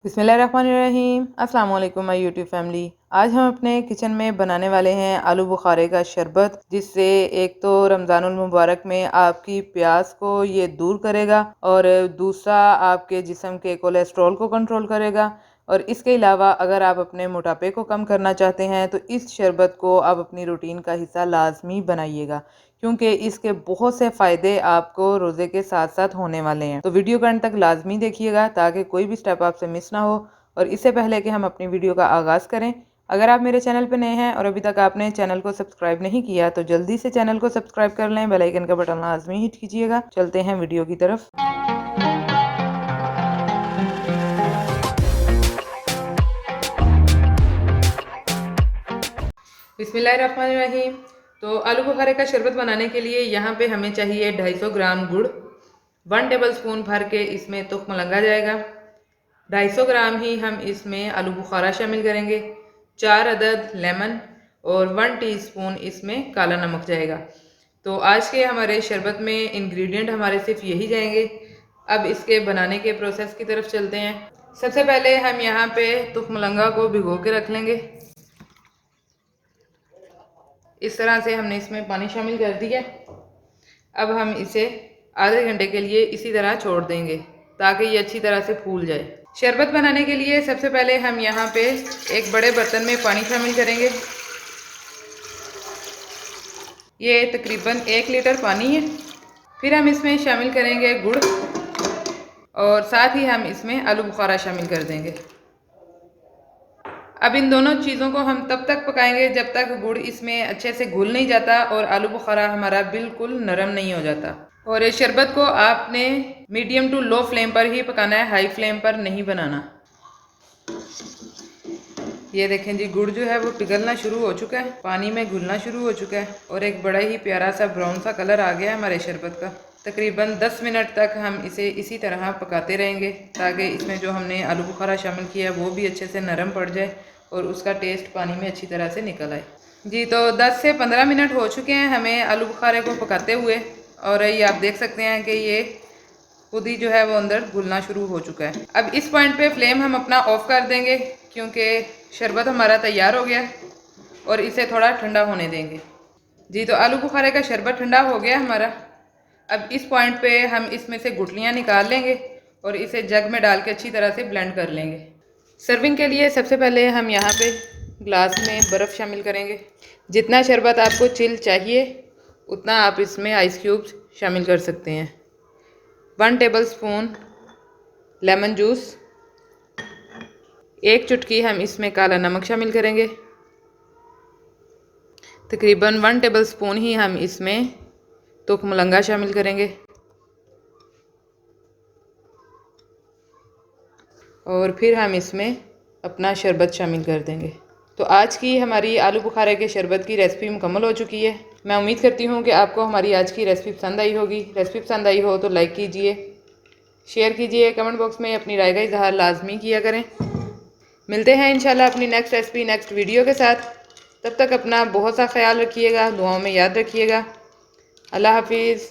बिस्मिल्लाहिर्रहमानिर्रहीम। अस्सलाम वालेकुम माय यूट्यूब फैमिली। आज हम अपने किचन में बनाने वाले हैं आलू बुखारे का शरबत, जिससे एक तो रमज़ानुल मुबारक में आपकी प्यास को ये दूर करेगा और दूसरा आपके जिस्म के कोलेस्ट्रॉल को कंट्रोल करेगा। और इसके अलावा अगर आप अपने मोटापे को कम करना चाहते हैं तो इस शरबत को आप अपनी रूटीन का हिस्सा लाजमी बनाइएगा, क्योंकि इसके बहुत से फ़ायदे आपको रोज़े के साथ साथ होने वाले हैं। तो वीडियो को अंत तक लाजमी देखिएगा ताकि कोई भी स्टेप आपसे मिस ना हो। और इससे पहले कि हम अपनी वीडियो का आगाज़ करें, अगर आप मेरे चैनल पर नए हैं और अभी तक आपने चैनल को सब्सक्राइब नहीं किया तो जल्दी से चैनल को सब्सक्राइब कर लें, बेल आइकन का बटन लाजमी हिट कीजिएगा। चलते हैं वीडियो की तरफ। बिस्मिल्लाहिर्रहमानिर्रहीम। तो आलू बुखारे का शरबत बनाने के लिए यहाँ पे हमें चाहिए 250 ग्राम गुड़, 1 टेबल स्पून भर के इसमें तुख मलंगा जाएगा। 250 ग्राम ही हम इसमें आलू बुखारा शामिल करेंगे। 4 अदद लेमन और 1 टीस्पून इसमें काला नमक जाएगा। तो आज के हमारे शरबत में इंग्रेडिएंट हमारे सिर्फ यही जाएंगे। अब इसके बनाने के प्रोसेस की तरफ चलते हैं। सबसे पहले हम यहाँ पे तुख मलंगा को भिगो के रख लेंगे। इस तरह से हमने इसमें पानी शामिल कर दिया। अब हम इसे आधे घंटे के लिए इसी तरह छोड़ देंगे ताकि ये अच्छी तरह से फूल जाए। शरबत बनाने के लिए सबसे पहले हम यहाँ पे एक बड़े बर्तन में पानी शामिल करेंगे। ये तकरीबन 1 लीटर पानी है। फिर हम इसमें शामिल करेंगे गुड़ और साथ ही हम इसमें आलू बुखारा शामिल कर देंगे। अब इन दोनों चीज़ों को हम तब तक पकाएंगे जब तक गुड़ इसमें अच्छे से घुल नहीं जाता और आलू बुखारा हमारा बिल्कुल नरम नहीं हो जाता। और इस शरबत को आपने मीडियम टू लो फ्लेम पर ही पकाना है, हाई फ्लेम पर नहीं बनाना। ये देखें जी, गुड़ जो है वो पिघलना शुरू हो चुका है, पानी में घुलना शुरू हो चुका है और एक बड़ा ही प्यारा सा ब्राउन सा कलर आ गया है हमारे शरबत का। तकरीबन 10 मिनट तक हम इसे इसी तरह पकाते रहेंगे ताकि इसमें जो हमने आलू बुखारा शामिल किया है वो भी अच्छे से नरम पड़ जाए और उसका टेस्ट पानी में अच्छी तरह से निकल आए। जी, तो 10 से 15 मिनट हो चुके हैं हमें आलू बुखारे को पकाते हुए और ये आप देख सकते हैं कि ये खुद ही जो है वो अंदर घुलना शुरू हो चुका है। अब इस पॉइंट पे फ्लेम हम अपना ऑफ कर देंगे क्योंकि शरबत हमारा तैयार हो गया और इसे थोड़ा ठंडा होने देंगे। जी, तो आलू बुखारे का शरबत ठंडा हो गया हमारा। अब इस पॉइंट पे हम इसमें से गुठलियाँ निकाल लेंगे और इसे जग में डाल के अच्छी तरह से ब्लेंड कर लेंगे। सर्विंग के लिए सबसे पहले हम यहाँ पे ग्लास में बर्फ़ शामिल करेंगे। जितना शरबत आपको चिल चाहिए उतना आप इसमें आइस क्यूब्स शामिल कर सकते हैं। 1 टेबल स्पून लेमन जूस, 1 चुटकी हम इसमें काला नमक शामिल करेंगे। तकरीबन 1 टेबल स्पून ही हम इसमें तुख मलंगा शामिल करेंगे और फिर हम इसमें अपना शरबत शामिल कर देंगे। तो आज की हमारी आलू बुखारे के शरबत की रेसिपी मुकम्मल हो चुकी है। मैं उम्मीद करती हूँ कि आपको हमारी आज की रेसिपी पसंद आई होगी। रेसिपी पसंद आई हो तो लाइक कीजिए, शेयर कीजिए, कमेंट बॉक्स में अपनी राय का इजहार लाजमी किया करें। मिलते हैं इंशाल्लाह अपनी नेक्स्ट रेसिपी नेक्स्ट वीडियो के साथ। तब तक अपना बहुत सा ख्याल रखिएगा, दुआओं में याद रखिएगा। अल्लाह हाफिज़।